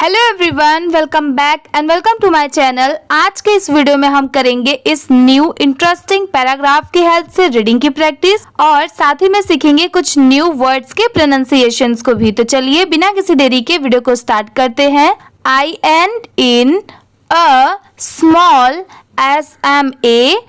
Hello everyone, welcome back and welcome to my channel. आज के इस वीडियो में हम करेंगे इस न्यू इंटरेस्टिंग पैराग्राफ की हेल्प से रीडिंग की प्रैक्टिस और साथ ही में सीखेंगे कुछ न्यू वर्ड्स के प्रोनाउंसिएशंस को भी। तो चलिए बिना किसी देरी के वीडियो को स्टार्ट करते हैं। I and in a small SMALL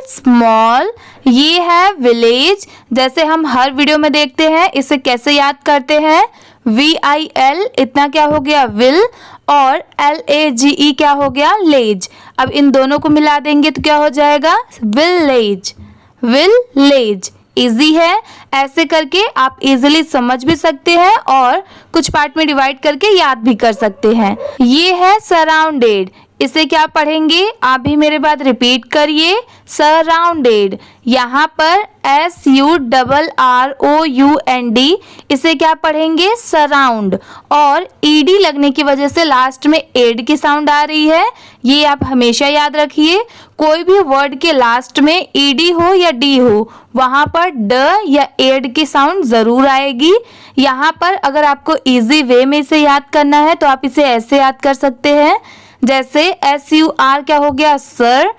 small, ये है विलेज। जैसे हम हर वीडियो में देखते हैं, इसे कैसे याद करते हैं। VIL इतना क्या हो गया विल, और LAGE क्या हो गया लेज। अब इन दोनों को मिला देंगे तो क्या हो जाएगा विलेज। विलेज इजी है, ऐसे करके आप इजीली समझ भी सकते हैं और कुछ पार्ट में डिवाइड करके याद भी कर सकते हैं। ये है सराउंडेड, इसे क्या पढ़ेंगे आप भी मेरे बाद रिपीट करिए। सराउंडेड, यहाँ पर SURROUND, इसे क्या पढ़ेंगे सराउंड। और ED लगने की वजह से लास्ट में एड की साउंड आ रही है, ये आप हमेशा याद रखिए। कोई भी वर्ड के लास्ट में ED हो या D हो, वहाँ पर ड या एड की साउंड जरूर आएगी। यहाँ पर अगर आपको इजी वे में इसे याद करना है तो आप इसे ऐसे याद कर सकते हैं। जैसे SUR क्या हो गया सर,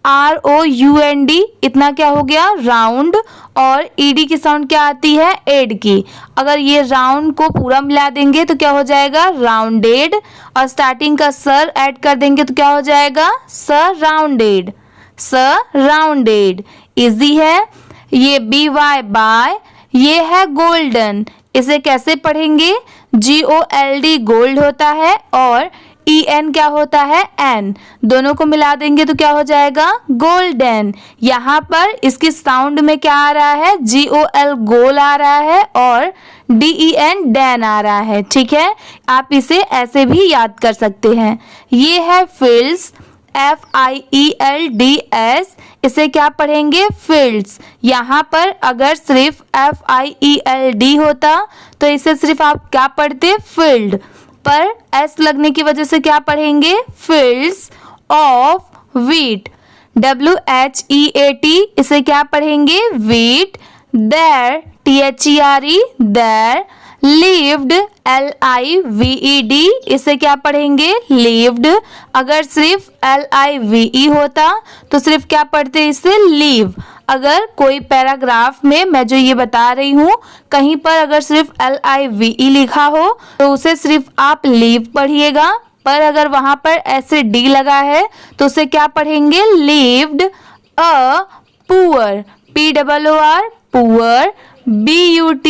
ROUND इतना क्या हो गया राउंड, और ED की साउंड क्या आती है एड की। अगर ये राउंड को पूरा मिला देंगे तो क्या हो जाएगा राउंडेड, और स्टार्टिंग का सर ऐड कर देंगे तो क्या हो जाएगा सराउंडेड। सराउंडेड इजी है। ये BY बाय, ये है गोल्डन, इसे कैसे पढ़ेंगे GOLD गोल्ड होता है, और EN क्या होता है एन, दोनों को मिला देंगे तो क्या हो जाएगा गोल्डन। यहाँ पर इसकी साउंड में क्या आ रहा है GOL गोल आ रहा है, और DEN डैन आ रहा है। ठीक है, आप इसे ऐसे भी याद कर सकते हैं। ये है फील्ड्स, FIELDS, इसे क्या पढ़ेंगे फील्ड्स। यहाँ पर अगर सिर्फ FIELD होता तो इसे सिर्फ आप क्या पढ़ते फील्ड, पर S लगने की वजह से क्या पढ़ेंगे फील्ड्स ऑफ व्हीट। WHEAT, इसे क्या पढ़ेंगे wheat. There THERE there, lived LIVED, इसे क्या पढ़ेंगे लिव्ड। अगर सिर्फ LIVE होता तो सिर्फ क्या पढ़ते इसे लीव। अगर कोई पैराग्राफ में मैं जो ये बता रही हूँ कहीं पर अगर सिर्फ LIVE लिखा हो तो उसे सिर्फ आप लीव पढ़िएगा, पर अगर वहां पर ऐसे D लगा है तो उसे क्या पढ़ेंगे lived. A poor, POOR poor. BUT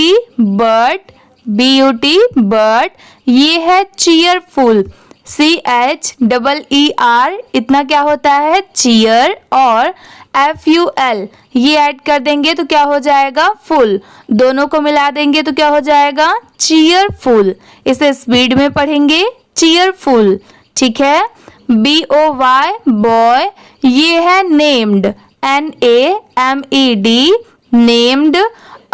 but, ये है चीयरफुल, CHEER इतना क्या होता है चीयर, और FUL ये ऐड कर देंगे तो क्या हो जाएगा फुल, दोनों को मिला देंगे तो क्या हो जाएगा चीयरफुल। इसे स्पीड में पढ़ेंगे चीयरफुल। ठीक है। BOY बॉय, ये है named, NAMED named.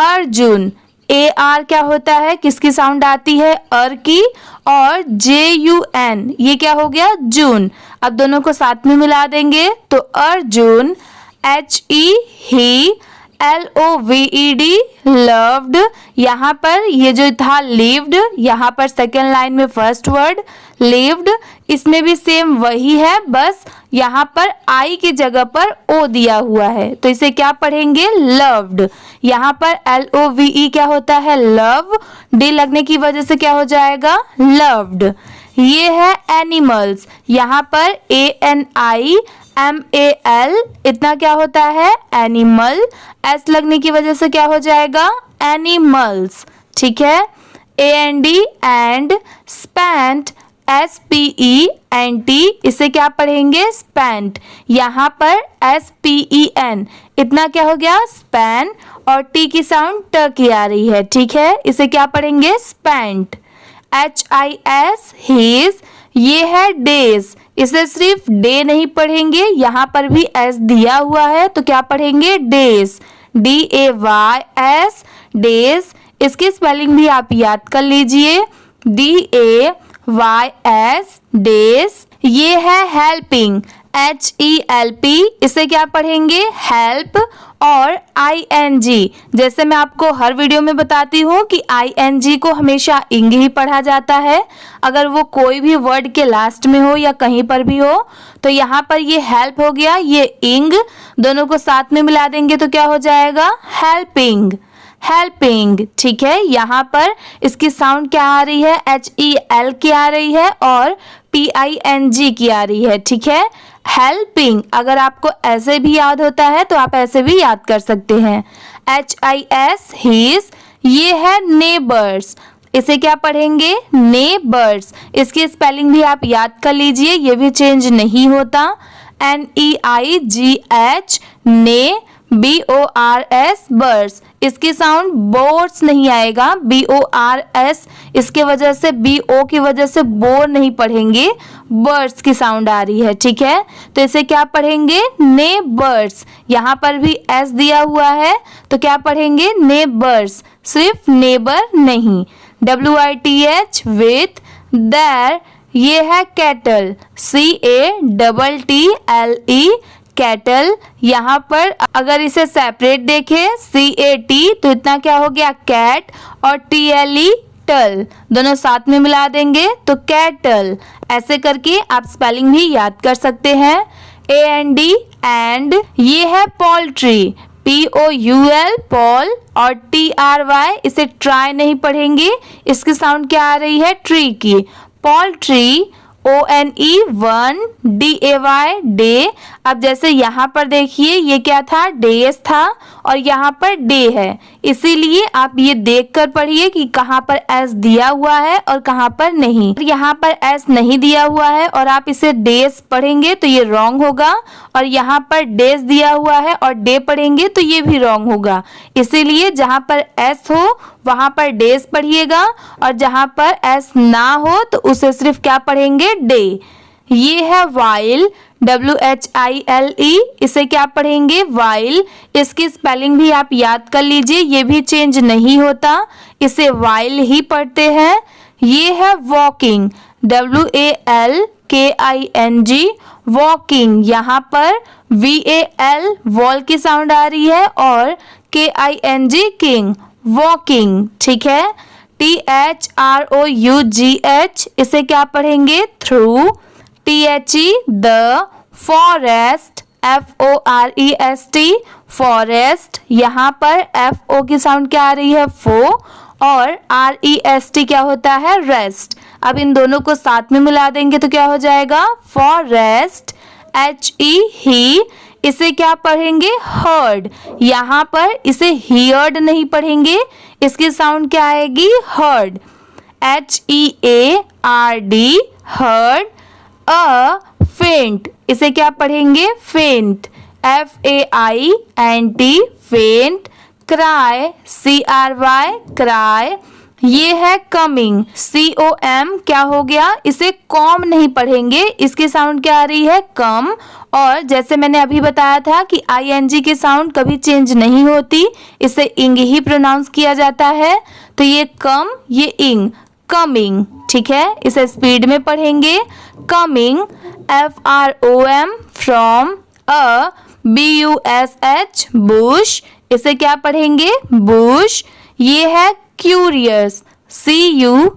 Arjun, AR क्या होता है किसकी साउंड आती है अर की, और JUN ये क्या हो गया जून। अब दोनों को साथ में मिला देंगे तो Arjun. HE he, LOVED loved, यहाँ पर ये जो था लिव्ड, यहाँ पर सेकेंड लाइन में फर्स्ट वर्ड लिव्ड, इसमें भी सेम वही है, बस यहाँ पर I की जगह पर O दिया हुआ है तो इसे क्या पढ़ेंगे लव्ड। यहाँ पर LOVE क्या होता है लव, D लगने की वजह से क्या हो जाएगा लव्ड। ये है एनिमल्स, यहाँ पर ANIMAL इतना क्या होता है एनिमल, S लगने की वजह से क्या हो जाएगा एनिमल्स। ठीक है। AND एंड, स्पेंट SPENT, इसे क्या पढ़ेंगे स्पेंट। यहाँ पर SPEN इतना क्या हो गया स्पैन, और T की साउंड ट की आ रही है। ठीक है, इसे क्या पढ़ेंगे स्पेंट। HIS हिज, ये है डेज, इसे सिर्फ डे नहीं पढ़ेंगे, यहाँ पर भी S दिया हुआ है तो क्या पढ़ेंगे डेज। DAYS डेज, इसकी स्पेलिंग भी आप याद कर लीजिए DAYS डेज। ये है हेल्पिंग, HELP, इसे क्या पढ़ेंगे हेल्प। और ING, जैसे मैं आपको हर वीडियो में बताती हूँ कि ING को हमेशा इंग ही पढ़ा जाता है, अगर वो कोई भी वर्ड के लास्ट में हो या कहीं पर भी हो। तो यहाँ पर ये हेल्प हो गया, ये इंग, दोनों को साथ में मिला देंगे तो क्या हो जाएगा हेल्पिंग, हेल्पिंग। ठीक है, यहाँ पर इसकी साउंड क्या आ रही है, HEL की आ रही है और PING की आ रही है। ठीक है, हेल्पिंग। अगर आपको ऐसे भी याद होता है तो आप ऐसे भी याद कर सकते हैं। HIS, हिज, ये है नेबर्स, इसे क्या पढ़ेंगे नेबर्स। इसकी स्पेलिंग भी आप याद कर लीजिए, ये भी चेंज नहीं होता। NEIGH, ने, BORS, बर्स, इसकी साउंड बोर्स नहीं आएगा, BORS, इसके वजह से BO की वजह से बोर नहीं पढ़ेंगे, बर्ड्स की साउंड आ रही है। ठीक है, तो इसे क्या पढ़ेंगे नेबर्स। यहाँ पर भी S दिया हुआ है तो क्या पढ़ेंगे नेबर्स, सिर्फ नेबर नहीं। WITH, विथ, देयर, ये है कैटल, CATTLE, कैटल। यहाँ पर अगर इसे सेपरेट देखें CAT तो इतना क्या हो गया कैट, और TLE टल, दोनों साथ में मिला देंगे तो कैटल। ऐसे करके आप स्पेलिंग भी याद कर सकते हैं। AND, एंड, ये है पोल्ट्री, POUL, पॉल, और TRY, इसे ट्राई नहीं पढ़ेंगे, इसकी साउंड क्या आ रही है ट्री की, poultry. ONE, one, DAY, day. अब जैसे यहाँ पर देखिए ये क्या था डेज था और यहाँ पर डे है, इसीलिए आप ये देखकर पढ़िए कि कहाँ पर S दिया हुआ है और कहाँ पर नहीं। यहाँ पर S नहीं दिया हुआ है और आप इसे डेज पढ़ेंगे तो ये रॉन्ग होगा, और यहाँ पर डेज दिया हुआ है और डे पढ़ेंगे तो ये भी रॉन्ग होगा। इसीलिए जहाँ पर S हो वहाँ पर डेज पढ़िएगा और जहाँ पर S ना हो तो उसे सिर्फ क्या पढ़ेंगे डे। ये है वाइल, WHILE, इसे क्या पढ़ेंगे वाइल। इसकी स्पेलिंग भी आप याद कर लीजिए, ये भी चेंज नहीं होता, इसे वाइल ही पढ़ते हैं। ये है वॉकिंग, WALKING, वॉकिंग। यहाँ पर VAL, वॉल की साउंड आ रही है, और KING, किंग, वॉकिंग। ठीक है, THROUGH, इसे क्या पढ़ेंगे through. THE, the, forest, FOREST, forest. यहाँ पर FO की साउंड क्या आ रही है फो, और REST क्या होता है रेस्ट। अब इन दोनों को साथ में मिला देंगे तो क्या हो जाएगा फॉरेस्ट। HE, ही, इसे क्या पढ़ेंगे हर्ड। यहाँ पर इसे हियर्ड नहीं पढ़ेंगे, इसकी साउंड क्या आएगी हर्ड, HEARD, हर्ड। फेंट, इसे क्या पढ़ेंगे फेंट, FAINT, फेंट। Cry, CRY, cry. ये है कमिंग, COM, क्या हो गया, इसे कॉम नहीं पढ़ेंगे, इसकी साउंड क्या आ रही है कम। और जैसे मैंने अभी बताया था कि ING की साउंड कभी चेंज नहीं होती, इसे इंग ही प्रोनाउंस किया जाता है। तो ये कम, ये इंग, कमिंग। ठीक है, इसे स्पीड में पढ़ेंगे coming, FROM, from. BUSH, Bush, इसे क्या पढ़ेंगे बुश। ये है क्यूरियस, CURIOUS,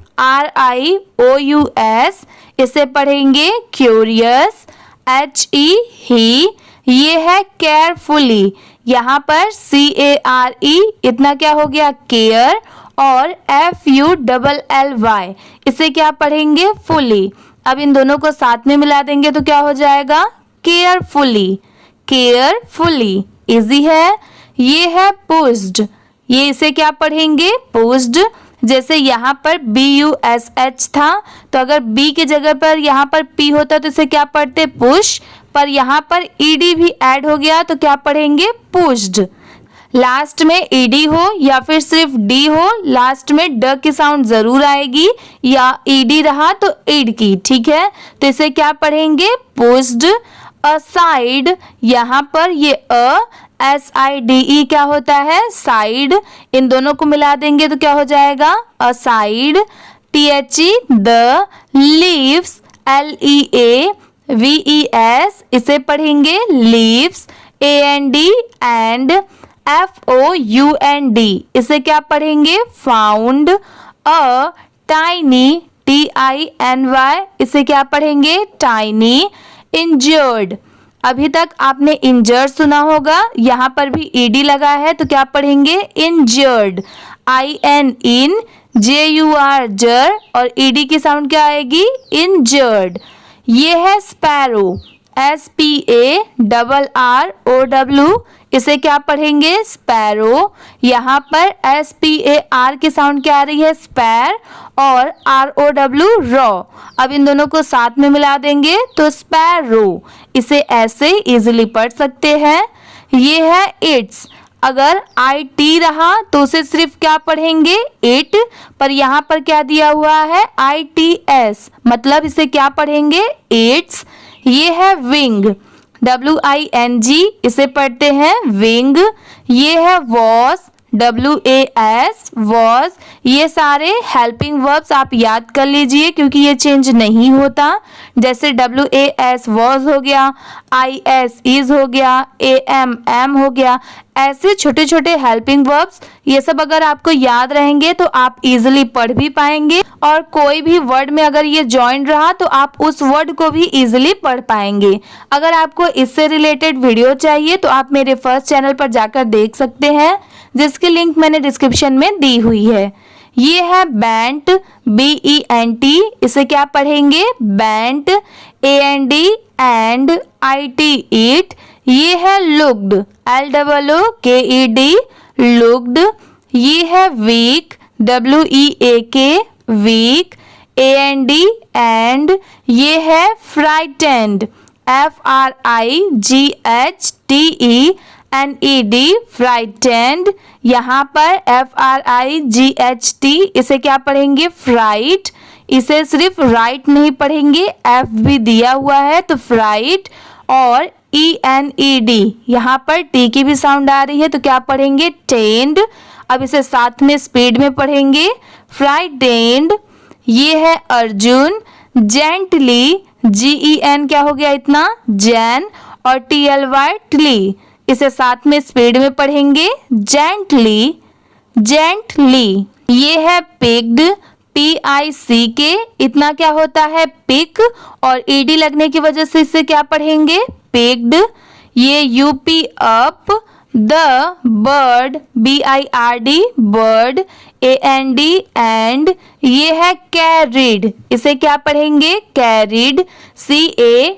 इसे पढ़ेंगे क्यूरियस। HE, ही, ये है केयरफुली। यहाँ पर CARE, इतना क्या हो गया केयर, और FULLY, इसे क्या पढ़ेंगे फुली। अब इन दोनों को साथ में मिला देंगे तो क्या हो जाएगा केयरफुली, केयरफुली। इजी है। ये है पुश्ड, ये इसे क्या पढ़ेंगे पुश्ड। जैसे यहाँ पर BUSH था तो अगर B की जगह पर यहाँ पर P होता तो इसे क्या पढ़ते पुश, पर यहाँ पर ED भी ऐड हो गया तो क्या पढ़ेंगे पुश्ड। लास्ट में ED हो या फिर सिर्फ D हो, लास्ट में ड की साउंड जरूर आएगी, या ED रहा तो इड की। ठीक है, तो इसे क्या पढ़ेंगे पुश्ड। असाइड, यहाँ पर ये SIDE क्या होता है साइड, इन दोनों को मिला देंगे तो क्या हो जाएगा aside. THE, the, leaves, LEA, VES इसे पढ़ेंगे लीव्स, AND एंड FOUND इसे क्या पढ़ेंगे फाउंड, टाइनी TINY इसे क्या पढ़ेंगे टाइनी, इंजर्ड अभी तक आपने इंजर्ड सुना होगा, यहाँ पर भी ED लगा है तो क्या पढ़ेंगे इंजर्ड, IN जर और ED की साउंड क्या आएगी इंजर्ड। ये है स्पैरो, SPARROW इसे क्या पढ़ेंगे स्पैरो, यहाँ पर SPAR की साउंड क्या आ रही है स्पैर और ROW रॉ, अब इन दोनों को साथ में मिला देंगे तो स्पैरो, इसे ऐसे इजीली पढ़ सकते हैं। ये है इट्स, अगर IT रहा तो उसे सिर्फ क्या पढ़ेंगे इट, पर यहाँ पर क्या दिया हुआ है ITS मतलब इसे क्या पढ़ेंगे इट्स। ये है विंग, WING इसे पढ़ते हैं विंग। ये है वॉस, WAS वॉस, ये सारे हेल्पिंग वर्ब्स आप याद कर लीजिए क्योंकि ये चेंज नहीं होता, जैसे WAS वॉस हो गया, IS इज हो गया, AM हो गया, ऐसे छोटे छोटे हेल्पिंग वर्ब्स ये सब अगर आपको याद रहेंगे तो आप इजीली पढ़ भी पाएंगे और कोई भी वर्ड में अगर ये जॉइन रहा तो आप उस वर्ड को भी इजीली पढ़ पाएंगे। अगर आपको इससे रिलेटेड वीडियो चाहिए तो आप मेरे फर्स्ट चैनल पर जाकर देख सकते हैं जिसकी लिंक मैंने डिस्क्रिप्शन में दी हुई है। ये है बैंट, BENT इसे क्या पढ़ेंगे bent, AND and IT it. ये है लुक्ड, LOOKED लुक्ड। ये है weak, WEAK weak, AND and. ये है फ्राइटेंड, FRIGHTENED फ्राइटेंड। यहाँ पर FRIGHT इसे क्या पढ़ेंगे फ्राइट, इसे सिर्फ राइट नहीं पढ़ेंगे F भी दिया हुआ है तो फ्राइट। और ENED यहाँ पर T की भी साउंड आ रही है तो क्या पढ़ेंगे टेंड, अब इसे साथ में स्पीड में पढ़ेंगे फ्राइटेंड। ये है अर्जुन, जेंटली, GEN क्या हो गया इतना जैन और TLY ट्ली, इसे साथ में स्पीड में पढ़ेंगे जेंटली जेंटली। ये है पिक्ड, PICK इतना क्या होता है पिक और ED लगने की वजह से इसे क्या पढ़ेंगे पिक्ड। ये UP up, the bird, BIRD bird, AND and. ये है कैरिड, इसे क्या पढ़ेंगे carried, CARRIED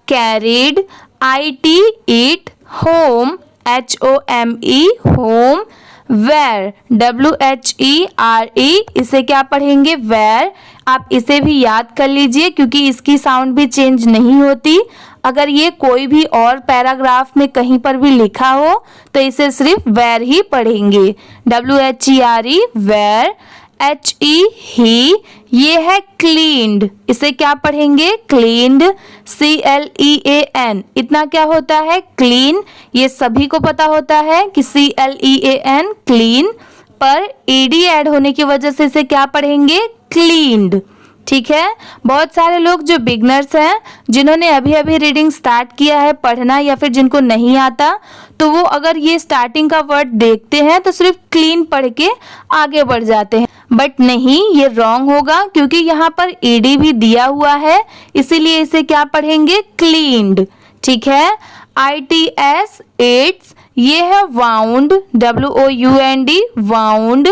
carried. IT it, home, HOME home. Where, WHERE इसे क्या पढ़ेंगे वेर, आप इसे भी याद कर लीजिए क्योंकि इसकी साउंड भी चेंज नहीं होती। अगर ये कोई भी और पैराग्राफ में कहीं पर भी लिखा हो तो इसे सिर्फ वेर ही पढ़ेंगे, WHERE वेर। HE ही। ये है क्लीन्ड, इसे क्या पढ़ेंगे क्लीन्ड, CLEAN इतना क्या होता है क्लीन, ये सभी को पता होता है कि CLEAN क्लीन, पर ED ऐड होने की वजह से इसे क्या पढ़ेंगे क्लीन्ड। ठीक है, बहुत सारे लोग जो बिगनर्स हैं जिन्होंने अभी अभी रीडिंग स्टार्ट किया है पढ़ना या फिर जिनको नहीं आता तो वो अगर ये स्टार्टिंग का वर्ड देखते हैं तो सिर्फ क्लीन पढ़ के आगे बढ़ जाते हैं, बट नहीं ये रॉन्ग होगा क्योंकि यहाँ पर ED भी दिया हुआ है इसीलिए इसे क्या पढ़ेंगे क्लीन्ड। ठीक है, ITS इट्स। ये है wound, WOUND wound,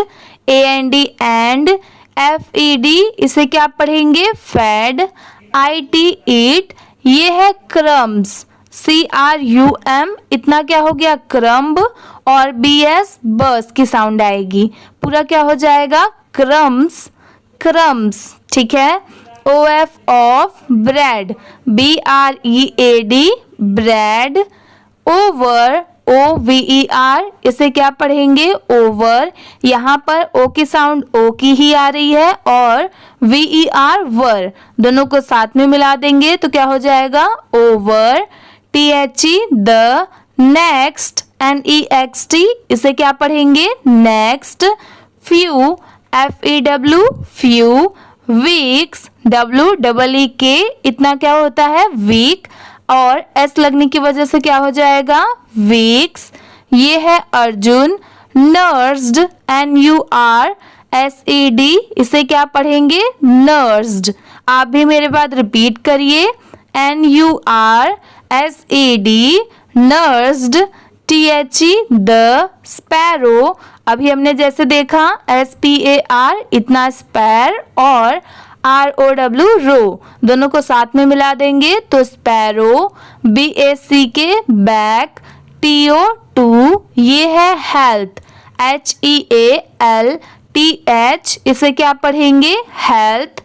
AND and. FED इसे क्या पढ़ेंगे फेड। IT it. ये है क्रम्स, CRUM इतना क्या हो गया क्रम्ब और BS बस की साउंड आएगी, पूरा क्या हो जाएगा क्रम्स क्रम्स। ठीक है, OF of bread, BREAD bread. Over, OVER इसे क्या पढ़ेंगे ओवर, यहाँ पर O की साउंड O की ही आ रही है और VER वर, दोनों को साथ में मिला देंगे तो क्या हो जाएगा over. THE the. Next, NEXT इसे क्या पढ़ेंगे next. Few, FEW few. Weeks, WEEK इतना क्या होता है वीक, और S लगने की वजह से क्या हो जाएगा वीक्स। ये है अर्जुन। नर्स्ड NURSED इसे क्या पढ़ेंगे नर्स्ड। आप भी मेरे बाद रिपीट करिए NURSED nursed. THE the sparrow, अभी हमने जैसे देखा SPAR इतना स्पैर, और ROW रो, दोनों को साथ में मिला देंगे तो स्पैरो। BACK back. TO2 ये है हेल्थ। HEALTH इसे क्या पढ़ेंगे health.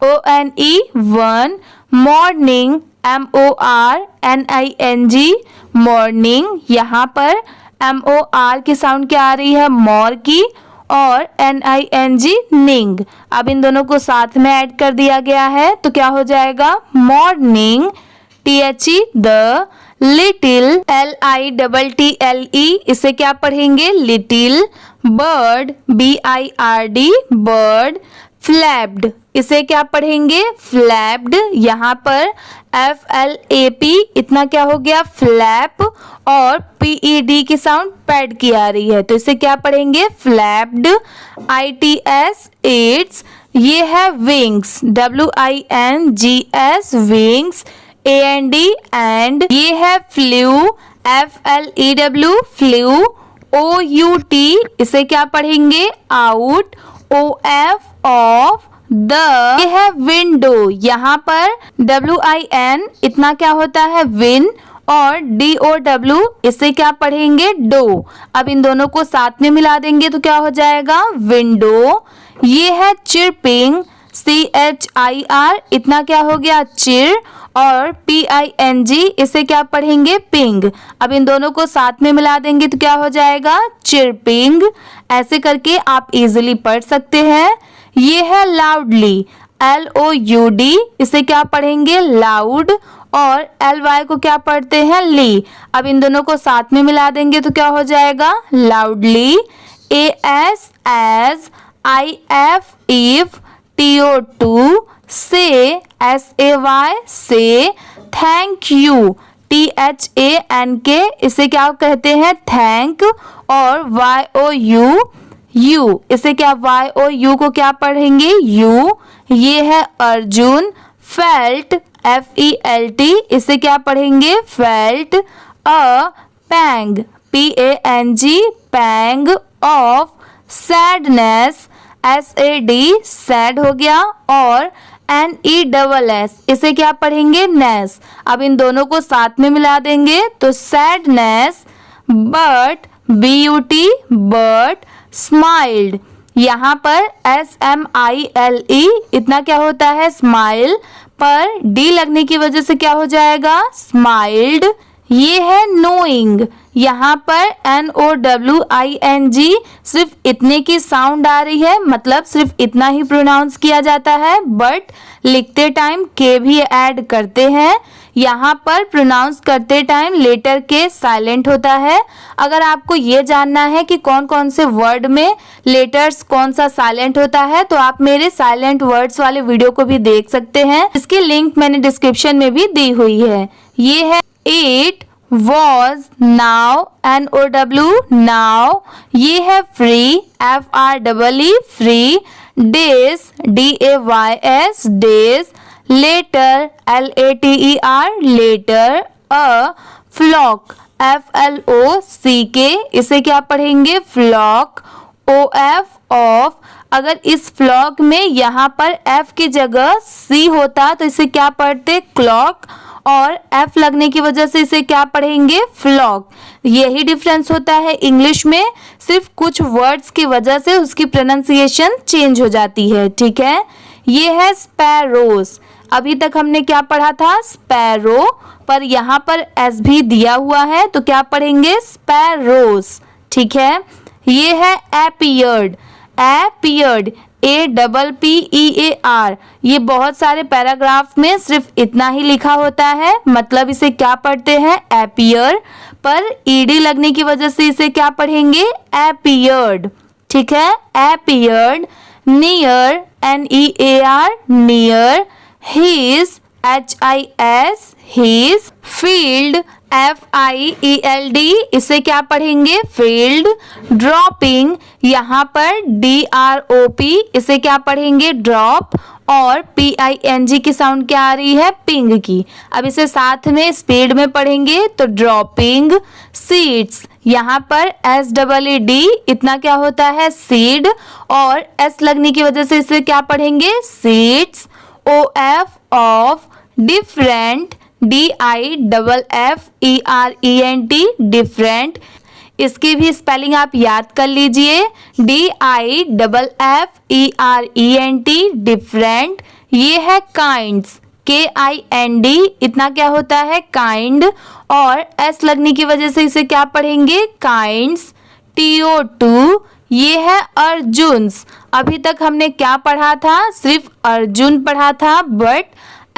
ONE 1 morning. MORNING morning, यहाँ पर MOR की साउंड क्या आ रही है मोर की, और NING निंग। अब इन दोनों को साथ में ऐड कर दिया गया है तो क्या हो जाएगा morning. THE the little. LITTLE इसे क्या पढ़ेंगे little. Bird BIRD bird. Flapped इसे क्या पढ़ेंगे फ्लैप्ड, यहाँ पर FLAP इतना क्या हो गया फ्लैप, और PED की साउंड पैड की आ रही है तो इसे क्या पढ़ेंगे फ्लैप्ड। ITS इट्स ये है wings. WINGS wings. AND and ये है फ्लू। FLEW flu. OUT इसे क्या पढ़ेंगे आउट। OF of. द ये है विंडो, यहाँ पर WIN इतना क्या होता है विन, और DOW इसे क्या पढ़ेंगे डो। अब इन दोनों को साथ में मिला देंगे तो क्या हो जाएगा विंडो। ये है चिरपिंग। CHIR इतना क्या हो गया चिर, और PING इसे क्या पढ़ेंगे पिंग। अब इन दोनों को साथ में मिला देंगे तो क्या हो जाएगा चिरपिंग। ऐसे करके आप इजीली पढ़ सकते हैं। ये है लाउडली। LOUD इसे क्या पढ़ेंगे लाउड, और LY को क्या पढ़ते हैं ली। अब इन दोनों को साथ में मिला देंगे तो क्या हो जाएगा loudly. AS as. IF if. TO2 से। SAY से। Thank you. THANK इसे क्या कहते हैं थैंक, और YOU यू इसे क्या YOU को क्या पढ़ेंगे यू। ये है अर्जुन। फेल्ट FELT इसे क्या पढ़ेंगे felt. Pang PANG pang. Of sadness SAD sad हो गया, और NESS इसे क्या पढ़ेंगे नेस। अब इन दोनों को साथ में मिला देंगे तो sadness. But BUT but. Smiled, यहाँ पर SMILE इतना क्या होता है स्माइल, पर D लगने की वजह से क्या हो जाएगा स्माइल्ड। ये है नोइंग, यहाँ पर NOWING सिर्फ इतने की साउंड आ रही है, मतलब सिर्फ इतना ही प्रोनाउंस किया जाता है, बट लिखते टाइम के भी ऐड करते हैं। यहाँ पर प्रोनाउंस करते टाइम लेटर के साइलेंट होता है। अगर आपको ये जानना है कि कौन कौन से वर्ड में लेटर्स कौन सा साइलेंट होता है तो आप मेरे साइलेंट वर्ड्स वाले वीडियो को भी देख सकते हैं, इसकी लिंक मैंने डिस्क्रिप्शन में भी दी हुई है। ये है it, was, now, NOW now। ये है free, FREE free। days, DAYS days। later, LATER later। a flock, FLOCK इसे क्या पढ़ेंगे flock। OF ऑफ, अगर इस फ्लॉक में यहाँ पर F की जगह C होता तो इसे क्या पढ़ते क्लॉक, और F लगने की वजह से इसे क्या पढ़ेंगे फ्लॉक। यही डिफरेंस होता है इंग्लिश में, सिर्फ कुछ वर्ड्स की वजह से उसकी प्रोनाउंसिएशन चेंज हो जाती है, ठीक है। ये है स्पैरोस, अभी तक हमने क्या पढ़ा था स्पैरो, पर यहाँ पर S भी दिया हुआ है तो क्या पढ़ेंगे स्पैरोस, ठीक है। ये है एपियर्ड, एपियर्ड APPEAR, ये बहुत सारे पैराग्राफ में सिर्फ इतना ही लिखा होता है, मतलब इसे क्या पढ़ते हैं एपियर, पर ED लगने की वजह से इसे क्या पढ़ेंगे एपियर्ड, ठीक है appeared. near, near, near, his, his, his, field, field, इसे क्या पढ़ेंगे? फील्ड। ड्रॉपिंग, यहाँ पर drop, इसे क्या पढ़ेंगे? ड्रॉप। और ping की साउंड क्या आ रही है? पिंग की। अब इसे साथ में स्पीड में पढ़ेंगे तो ड्रॉपिंग। सीड्स, यहाँ पर SEED, इतना क्या होता है? सीड। और S लगने की वजह से इसे क्या पढ़ेंगे? Seeds. OF, of. Different, DIFFERENT, different. इसकी भी स्पेलिंग आप याद कर लीजिए, DIFFERENT, डिफरेंट। ये है काइंड्स, KIND, इतना क्या होता है? काइंड। और S लगने की वजह से इसे क्या पढ़ेंगे? काइंड्स। TO2, ये है अर्जुन्स। अभी तक हमने क्या पढ़ा था? सिर्फ अर्जुन पढ़ा था, बट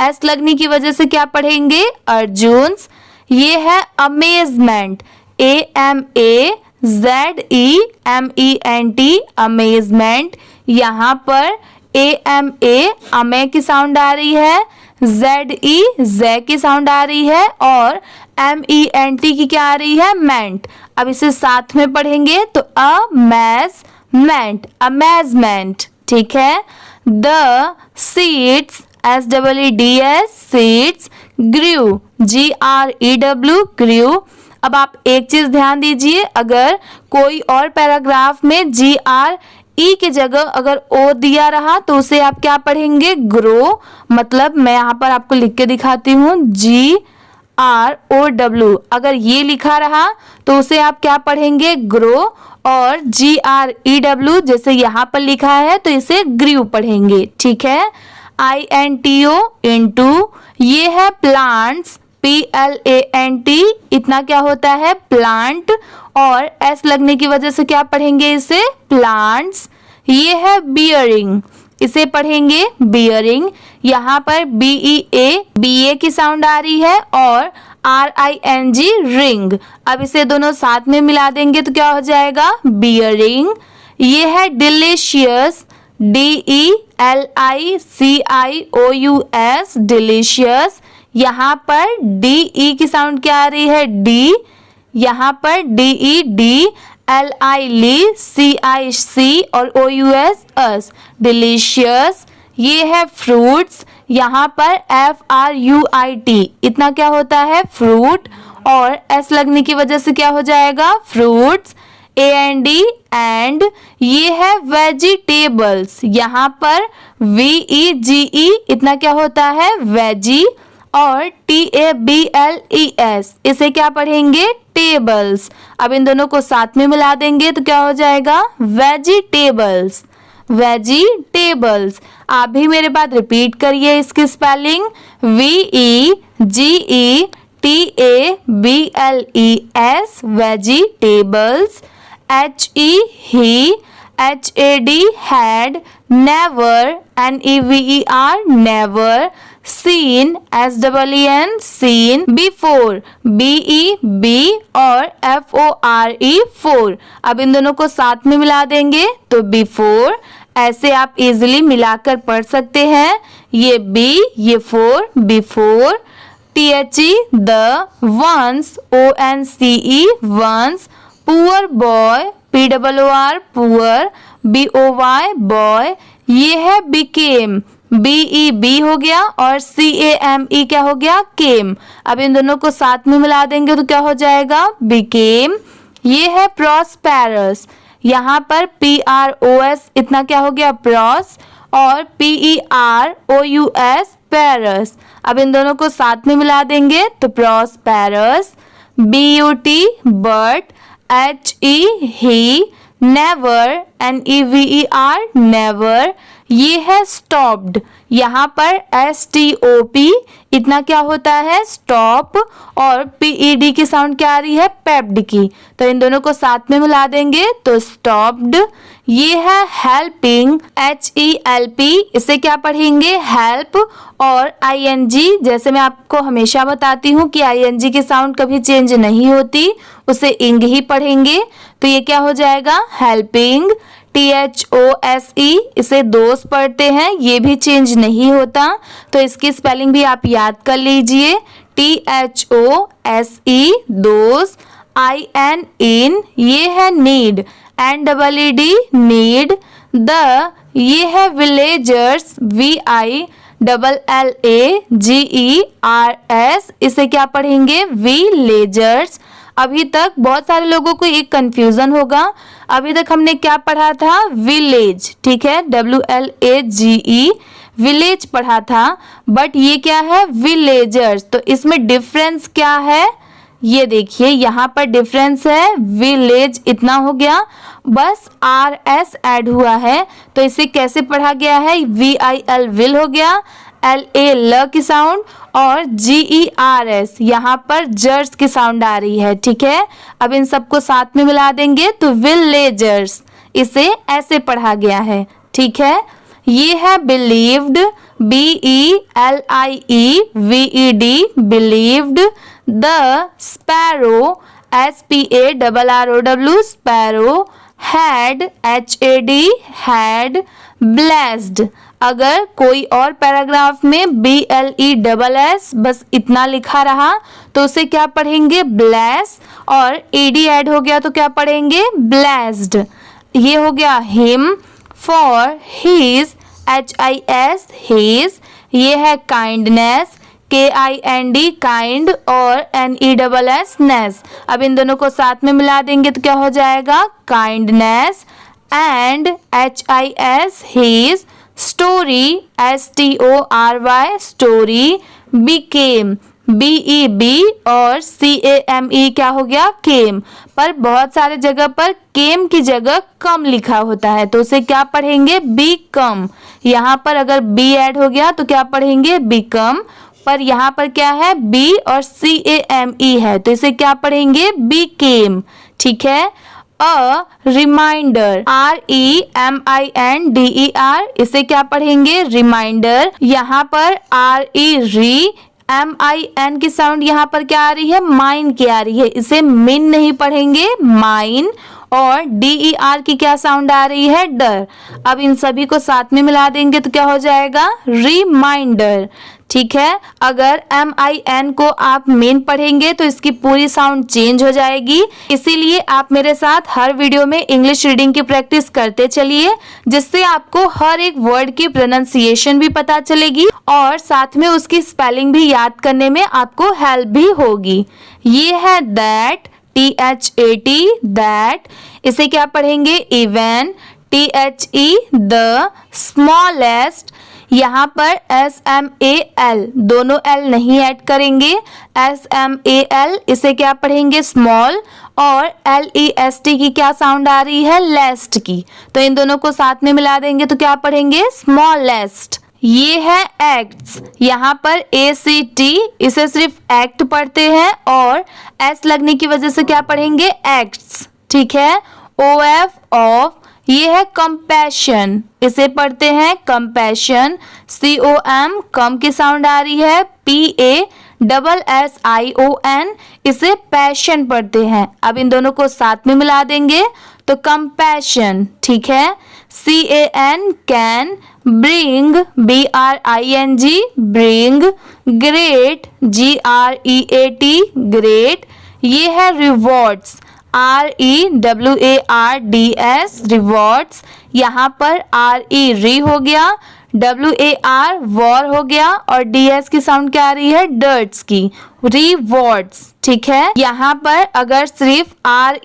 S लगने की वजह से क्या पढ़ेंगे? अर्जुन्स। ये है अमेजमेंट, AMAZEMENT, अमेजमेंट। यहाँ पर AMA, अमे की साउंड आ रही है, ZE, जे की साउंड आ रही है, और MENT की क्या आ रही है? मेंट। अब इसे साथ में पढ़ेंगे तो अमेजमेंट, अमेजमेंट, ठीक है। The seeds, SEEDS, seeds, grew, GREW, grew. अब आप एक चीज ध्यान दीजिए, अगर कोई और पैराग्राफ में GRE की जगह अगर O दिया रहा तो उसे आप क्या पढ़ेंगे? ग्रो। मतलब मैं यहाँ पर आपको लिख के दिखाती हूँ, GROW। अगर ये लिखा रहा तो उसे आप क्या पढ़ेंगे? ग्रो। और GREW जैसे यहाँ पर लिखा है तो इसे ग्रू पढ़ेंगे, ठीक है। INTO, इंटू, ये है प्लांट्स, PLANT, इतना क्या होता है? प्लांट। और S लगने की वजह से क्या पढ़ेंगे? इसे प्लांट्स। ये है बियरिंग, इसे पढ़ेंगे बियरिंग। यहाँ पर BEA की साउंड आ रही है, और RING, रिंग। अब इसे दोनों साथ में मिला देंगे तो क्या हो जाएगा? बियरिंग। ये है डिलीशियस, DELICIOUS, डिलीशियस। यहाँ पर DE की साउंड क्या आ रही है? D। यहाँ पर DED, LI, CIC और OUS, अस, डिलीशियस। ये है फ्रूट्स, यहाँ पर FRUIT, इतना क्या होता है? फ्रूट। और S लगने की वजह से क्या हो जाएगा? फ्रूट्स। AND, and. ये है वेजिटेबल्स, यहाँ पर VEGE, इतना क्या होता है? वेजी। और TABLES, इसे क्या पढ़ेंगे? टेबल्स। अब इन दोनों को साथ में मिला देंगे तो क्या हो जाएगा? Vegetables, vegetables. आप भी मेरे बाद रिपीट करिए इसकी spelling, VEGETABLES, vegetables. HE, he, HAD, had, never, NEVER, never, seen, SEEN, seen, before, BEB और FORE, फोर। अब इन दोनों को साथ में मिला देंगे तो बिफोर। ऐसे आप इजीली मिलाकर पढ़ सकते हैं, ये B, ये four, before. THE, the, once, ONCE, once, poor boy, POOR, poor, BOY, boy. ये है बिकेम, BEB हो गया, और CAME क्या हो गया? केम। अब इन दोनों को साथ में मिला देंगे तो क्या हो जाएगा? बिकेम। ये है प्रॉस्पेरस, यहाँ पर PROS, इतना क्या हो गया? प्रॉस। और PEROUS, पेरस। अब इन दोनों को साथ में मिला देंगे तो prosperous. BUT, but. HE, he, never, NEVER, never। ये है स्टॉप्ड, यहाँ पर STOP, इतना क्या होता है? स्टॉप। और PED की साउंड क्या आ रही है? पेप्ड की। तो इन दोनों को साथ में मिला देंगे तो स्टॉप्ड। ये है हेल्पिंग, HELP, इसे क्या पढ़ेंगे? हेल्प। और ING, जैसे मैं आपको हमेशा बताती हूँ कि ING की साउंड कभी चेंज नहीं होती, उसे इंग ही पढ़ेंगे, तो ये क्या हो जाएगा? हेल्पिंग। THOSE, इसे दोस्त पढ़ते हैं, ये भी चेंज नहीं होता, तो इसकी स्पेलिंग भी आप याद कर लीजिए। THOSE दोस्त, IN इन, ये है नीड, NEED नीड, द ये है विलेजर्स, VILLAGERS, इसे क्या पढ़ेंगे विलेजर्स। अभी तक बहुत सारे लोगों को एक कंफ्यूजन होगा, अभी तक हमने क्या पढ़ा था विलेज, ठीक है, WLAGE विलेज पढ़ा था, बट ये क्या है विलेजर्स। तो इसमें डिफरेंस क्या है ये देखिए, यहाँ पर डिफरेंस है, विलेज इतना हो गया, बस RS ऐड हुआ है, तो इसे कैसे पढ़ा गया है VIL विल हो गया, LA ल की साउंड, और GERS यहाँ पर जर्स की साउंड आ रही है, ठीक है। अब इन सबको साथ में मिला देंगे तो विलेजर्स, इसे ऐसे पढ़ा गया है, ठीक है। ये है believed, BELIEVED believed, the sparrow, SPARROW sparrow, had, HAD had, blessed. अगर कोई और पैराग्राफ में BLESS बस इतना लिखा रहा तो उसे क्या पढ़ेंगे ब्लेस, और AD ऐड हो गया तो क्या पढ़ेंगे ब्लेस्ड। ये हो गया him, for his, HIS his, ये है काइंडनेस, KIND काइंड, और NESS नेस। अब इन दोनों को साथ में मिला देंगे तो क्या हो जाएगा kindness, and HIS his, story, STORY story, became, BEB, और CAME क्या हो गया केम। पर बहुत सारे जगह पर केम की जगह कम लिखा होता है, तो उसे क्या पढ़ेंगे बिकम। यहाँ पर अगर B ऐड हो गया तो क्या पढ़ेंगे बिकम, पर यहाँ पर क्या है B और CAME है, तो इसे क्या पढ़ेंगे बिकेम, ठीक है। अ रिमाइंडर, REMINDER, इसे क्या पढ़ेंगे रिमाइंडर। यहाँ पर RE MIN की साउंड यहाँ पर क्या आ रही है माइन की आ रही है, इसे मिन नहीं पढ़ेंगे माइन, और DER की क्या साउंड आ रही है डर। अब इन सभी को साथ में मिला देंगे तो क्या हो जाएगा रिमाइंडर, ठीक है। अगर MIN को आप मेन पढ़ेंगे तो इसकी पूरी साउंड चेंज हो जाएगी, इसीलिए आप मेरे साथ हर वीडियो में इंग्लिश रीडिंग की प्रैक्टिस करते चलिए, जिससे आपको हर एक वर्ड की प्रोनाउंसिएशन भी पता चलेगी और साथ में उसकी स्पेलिंग भी याद करने में आपको हेल्प भी होगी। ये है दैट, THAT दैट, इसे क्या पढ़ेंगे इवन, THE द, स्मॉलेस्ट, यहाँ पर SMAL, दोनों L नहीं ऐड करेंगे, SMAL, इसे क्या पढ़ेंगे स्मॉल, और LEST की क्या साउंड आ रही है लेस्ट की, तो इन दोनों को साथ में मिला देंगे तो क्या पढ़ेंगे स्मॉलेस्ट। ये है एक्ट्स, यहाँ पर ACT, इसे सिर्फ एक्ट पढ़ते हैं, और S लगने की वजह से क्या पढ़ेंगे एक्ट्स, ठीक है। OF ऑफ, ये है कंपैशन, इसे पढ़ते हैं कंपैशन। COM कम की साउंड आ रही है, PASSION, इसे पैशन पढ़ते हैं। अब इन दोनों को साथ में मिला देंगे तो कंपैशन, ठीक है। CAN can, bring, BRING bring, great, GREAT great. ये है रिवॉर्ड्स, REWARDS रिवॉर्ड्स, यहाँ पर री हो गया, WAR वॉर हो गया, और DS की साउंड क्या आ रही है डर्ट्स की, रिवॉर्ड्स, ठीक है। यहाँ पर अगर सिर्फ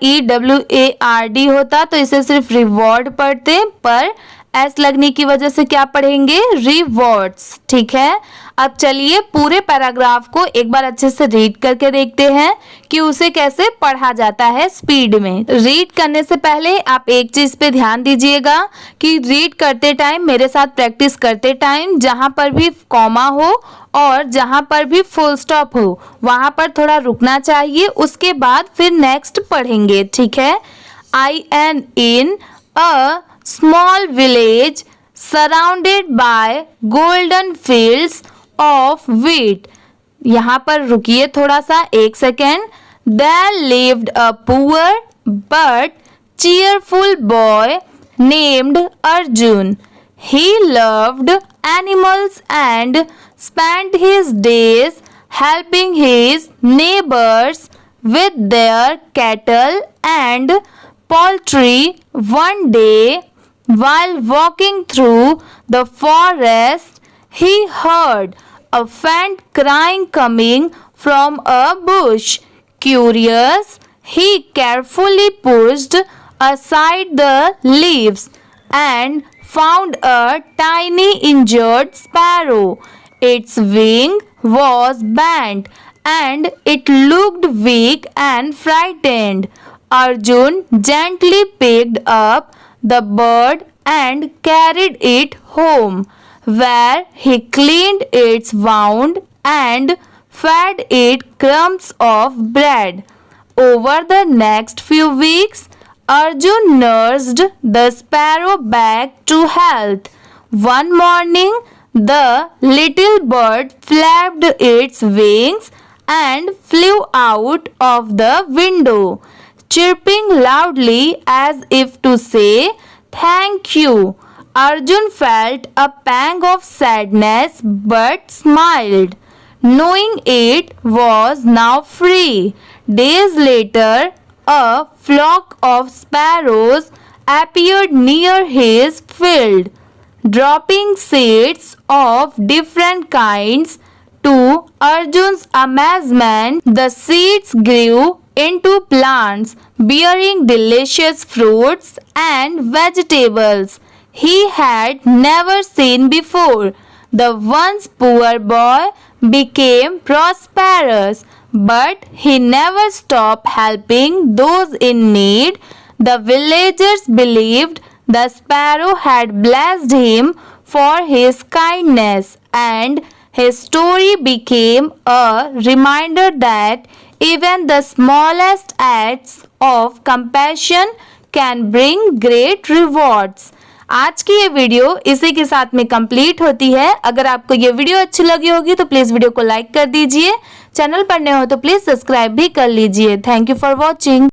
REWARD होता तो इसे सिर्फ रिवॉर्ड पढ़ते, पर S लगने की वजह से क्या पढ़ेंगे रिवॉर्ड्स, ठीक है। अब चलिए पूरे पैराग्राफ को एक बार अच्छे से रीड करके देखते हैं कि उसे कैसे पढ़ा जाता है स्पीड में। रीड करने से पहले आप एक चीज पे ध्यान दीजिएगा कि रीड करते टाइम मेरे साथ प्रैक्टिस करते टाइम जहां पर भी कॉमा हो और जहां पर भी फुल स्टॉप हो वहां पर थोड़ा रुकना चाहिए, उसके बाद फिर नेक्स्ट पढ़ेंगे, ठीक है। IN in, a small village surrounded by golden fields of wheat। यहाँ पर रुकिए थोड़ा सा एक second. There lived a poor but cheerful boy named Arjun. He loved animals and spent his days helping his neighbors with their cattle and poultry. One day, while walking through the forest, he heard a faint crying coming from a bush. Curious, he carefully pushed aside the leaves and found a tiny injured sparrow. Its wing was bent and it looked weak and frightened. Arjun gently picked up the bird and carried it home, where he cleaned its wound and fed it crumbs of bread. Over the next few weeks, Arjun nursed the sparrow back to health. One morning, the little bird flapped its wings and flew out of the window, chirping loudly as if to say, "Thank you." Arjun felt a pang of sadness but smiled, knowing it was now free. Days later, a flock of sparrows appeared near his field, dropping seeds of different kinds. To Arjun's amazement, the seeds grew into plants bearing delicious fruits and vegetables he had never seen before. The once poor boy became prosperous, but he never stopped helping those in need. The villagers believed the sparrow had blessed him for his kindness, and his story became a reminder that even the smallest acts of compassion can bring great rewards. आज की ये video इसी के साथ में complete होती है। अगर आपको ये वीडियो अच्छी लगी होगी तो प्लीज़ वीडियो को लाइक कर दीजिए। चैनल पर नए हो तो प्लीज़ सब्सक्राइब भी कर लीजिए। Thank you for watching.